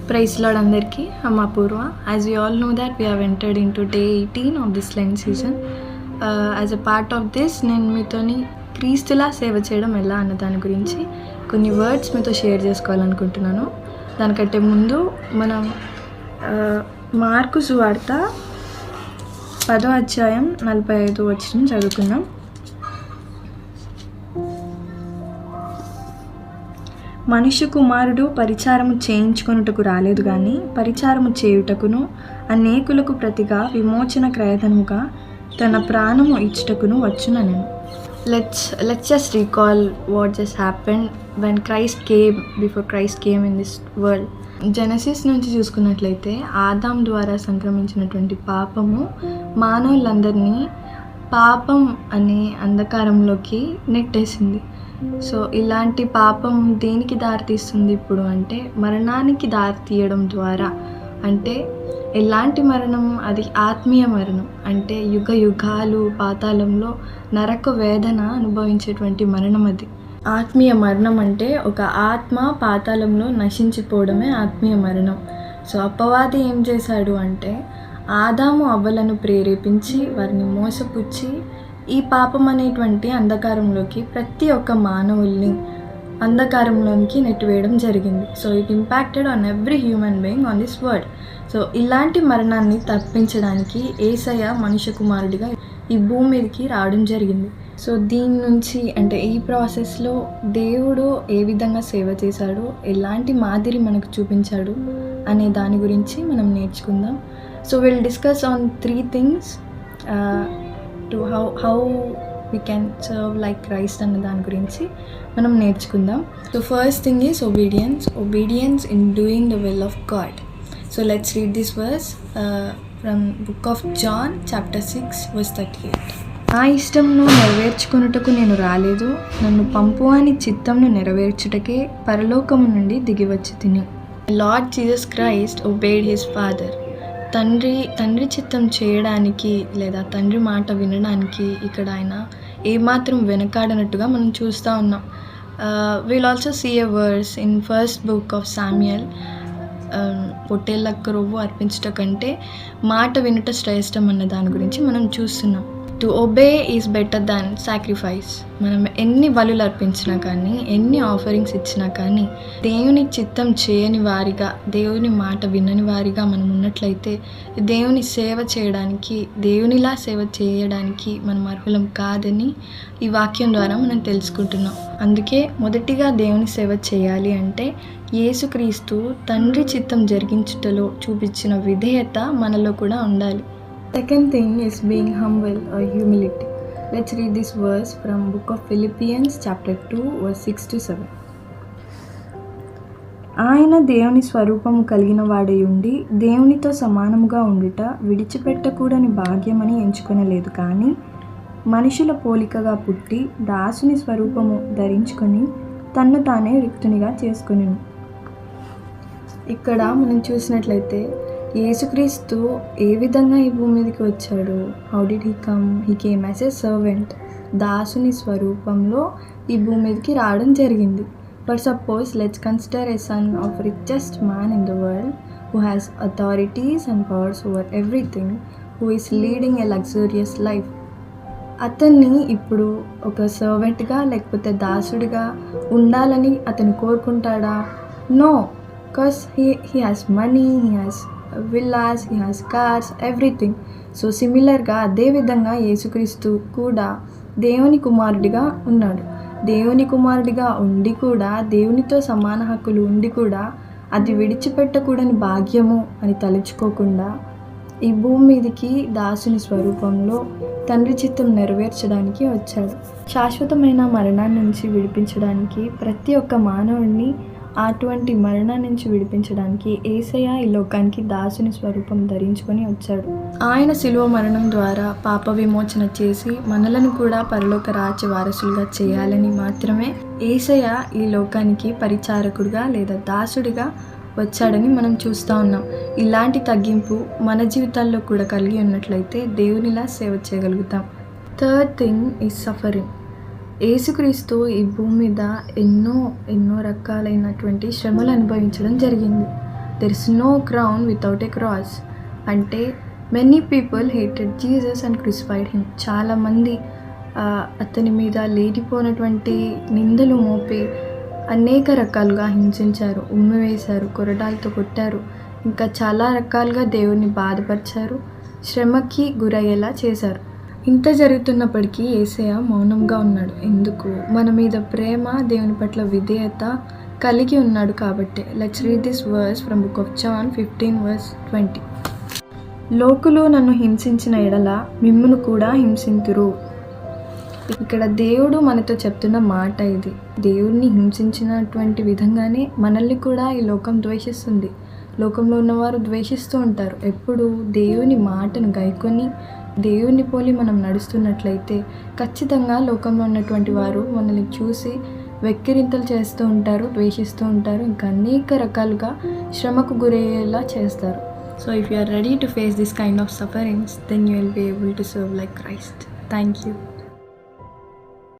Praise Lord అందరికీ. I'm Apurva. As we all know that we have entered into day 18 of this Lent season. As a part of this నేను మీతోని క్రీస్తులా సేవ చేయడం ఎలా అన్న దాని గురించి కొన్ని వర్డ్స్ మీతో షేర్ చేసుకోవాలనుకుంటున్నాను. దానికంటే ముందు మనం మార్కు సువార్త 10వ అధ్యాయం 45వ వచనం చదువుకుందాం. మనుష్య కుమారుడు పరిచారము చేయించుకొనుటకు రాలేదు కానీ పరిచారము చేయుటకును అనేకులకు ప్రతిగా విమోచన క్రయధనముగా తన ప్రాణము ఇచ్చుటకును వచ్చుననెను. Let's just recall what just happened when before Christ came in this world. Genesis నుంచి చూసుకున్నట్లయితే ఆదాం ద్వారా సంక్రమించినటువంటి పాపము మానవులందరినీ పాపం అనే అంధకారంలోకి నెట్టేసింది. సో ఇలాంటి పాపం దేనికి దారితీస్తుంది ఇప్పుడు అంటే మరణానికి దారితీయడం ద్వారా. అంటే ఎలాంటి మరణం? అది ఆత్మీయ మరణం. అంటే యుగ యుగాలు పాతాళంలో నరక వేదన అనుభవించేటువంటి మరణం అది. ఆత్మీయ మరణం అంటే ఒక ఆత్మ పాతాళంలో నశించిపోవడమే ఆత్మీయ మరణం. సో అపవాది ఏం చేశాడు అంటే ఆదాము అవ్వలను ప్రేరేపించి వారిని మోసపుచ్చి ఈ పాపం అనేటువంటి అంధకారంలోకి ప్రతి ఒక్క మానవుల్ని అంధకారంలోనికి నెట్టివేయడం జరిగింది. So it impacted on every human being on this world. So ఇలాంటి మరణాన్ని తప్పించడానికి యేసయ్య మనుష్య కుమారుడిగా ఈ భూమి మీదకి రావడం జరిగింది. సో దీని నుంచి అంటే ఈ ప్రాసెస్లో దేవుడు ఏ విధంగా సేవ చేశాడు, ఎలాంటి మాదిరి మనకు చూపించాడు అనే దాని గురించి మనం నేర్చుకుందాం. So will discuss on 3 things to how we can serve like Christ అన్న దాని గురించి మనం నేర్చుకుందాం. So first thing is obedience in doing the will of God. So let's read this verse from book of John chapter 6 verse 38. నా ఇష్టంను నెరవేర్చుకొనుటకు నేను రాలేదు, నన్ను పంపువాని చిత్తంను నెరవేర్చుటకే పరలోకము నుండి దిగివచ్చి తిని. Lord Jesus Christ obeyed his father. తండ్రి చిత్తం చేయడానికి లేదా తండ్రి మాట వినడానికి ఇక్కడ ఆయన ఏమాత్రం వెనకాడనట్టుగా మనం చూస్తూ ఉన్నాం. Will also see a verse in first book of Samuel. పొట్టేళ్ళకు రొవ్వు అర్పించట కంటే మాట వినుట శ్రేష్టం అన్న దాని గురించి మనం చూస్తున్నాం. To obey is better than sacrifice. మనం ఎన్ని బలులు అర్పించినా కానీ ఎన్ని ఆఫరింగ్స్ ఇచ్చినా కానీ దేవుని చిత్తం చేయని వారిగా, దేవుని మాట వినని వారిగా మనం ఉన్నట్లయితే దేవుని సేవ చేయడానికి, దేవునిలా సేవ చేయడానికి మనం అర్హులం కాదని ఈ వాక్యం ద్వారా మనం తెలుసుకుంటున్నాం. అందుకే మొదటిగా దేవుని సేవ చేయాలి అంటే యేసుక్రీస్తు తండ్రి చిత్తం జరిగించుటలో చూపించిన విధేయత మనలో కూడా ఉండాలి. Second thing is being humble or humility. Let's read this verse from book of Philippians chapter 2 verse 6 to 7. ఆయన దేవుని స్వరూపము కలిగిన వాడై ఉండి దేవునితో సమానముగా ఉండుట విడిచిపెట్టకూడని భాగ్యమని ఎంచుకొనలేదు, కానీ మనుషుల పోలికగా పుట్టి దాసుని స్వరూపము ధరించుకొని తన్ను తానే రిక్తునిగా చేసుకొనెను. ఇక్కడ మనం చూసినట్లయితే యేసుక్రీస్తు ఏ విధంగా ఈ భూమి మీదకి వచ్చాడు? How did he come? He came as a servant. దాసుని స్వరూపంలో ఈ భూమి మీదకి రావడం జరిగింది. For suppose let's consider a son of richest man in the world who has authorities and powers over everything, who is leading a luxurious life. అతన్ని ఇప్పుడు ఒక సర్వెంట్గా లేకపోతే దాసుడిగా ఉండాలని అతను కోరుకుంటాడా? No, because he has money, he has villas, he has cars, everything. So సిమిలర్గా అదేవిధంగా యేసుక్రీస్తు కూడా దేవుని కుమారుడిగా ఉన్నాడు. దేవుని కుమారుడిగా ఉండి కూడా, దేవునితో సమాన హక్కులు ఉండి కూడా అది విడిచిపెట్టకూడని భాగ్యము అని తలుచుకోకుండా ఈ భూమి మీదకి దాసుని స్వరూపంలో తండ్రి చిత్తం నెరవేర్చడానికి వచ్చాడు. శాశ్వతమైన మరణాన్ని నుంచి విడిపించడానికి, ప్రతి ఒక్క మానవుడిని అటువంటి మరణం నుంచి విడిపించడానికి యేసయ్య ఈ లోకానికి దాసుని స్వరూపం ధరించుకొని వచ్చాడు. ఆయన శిలువ మరణం ద్వారా పాప విమోచన చేసి మనలను కూడా పరలోక రాజ్య వారసులుగా చేయాలని మాత్రమే యేసయ్య ఈ లోకానికి పరిచారకుడిగా లేదా దాసుడిగా వచ్చాడని మనం చూస్తూ ఉన్నాం. ఇలాంటి తగ్గింపు మన జీవితాల్లో కూడా కలిగి ఉన్నట్లయితే దేవునిలా సేవ చేయగలుగుతాం. Third thing is suffering. Yesukristu ఈ భూమి మీద ఎన్నో రకాలైనటువంటి శ్రమలు అనుభవించడం జరిగింది. There is no crown without a cross. అంటే many people hated Jesus and crucified him. చాలామంది అతని మీద లేనిపోయినటువంటి నిందలు మోపి అనేక రకాలుగా హింసించారు, ఉమ్మివేశారు, కొరడాలతో కొట్టారు, ఇంకా చాలా రకాలుగా దేవుణ్ణి బాధపరిచారు, శ్రమకి గురయ్యేలా చేశారు. ఇంత జరుగుతున్నప్పటికీ యేసయ్య మౌనంగా ఉన్నాడు. ఎందుకు? మన మీద ప్రేమ, దేవుని పట్ల విధేయత కలిగి ఉన్నాడు కాబట్టి. Let's read this verse from book of John 15:20. లోకులు నన్ను హింసించిన ఎడల మిమ్మును కూడా హింసింతురు. ఇక్కడ దేవుడు మనతో చెప్తున్న మాట ఇది. దేవుడిని హింసించినటువంటి విధంగానే మనల్ని కూడా ఈ లోకం ద్వేషిస్తుంది. లోకంలో ఉన్నవారు ద్వేషిస్తూ ఉంటారు. ఎప్పుడు దేవుని మాటను గైకొని దేవుని పోలి మనం నడుస్తున్నట్లయితే ఖచ్చితంగా లోకంలో ఉన్నటువంటి వారు మనల్ని చూసి వెక్కిరింతలు చేస్తూ ఉంటారు, ద్వేషిస్తూ ఉంటారు, ఇంకా అనేక రకాలుగా శ్రమకు గురయ్యేలా చేస్తారు. So if you are ready to face this kind of sufferings, then you will be able to serve like Christ. Thank you.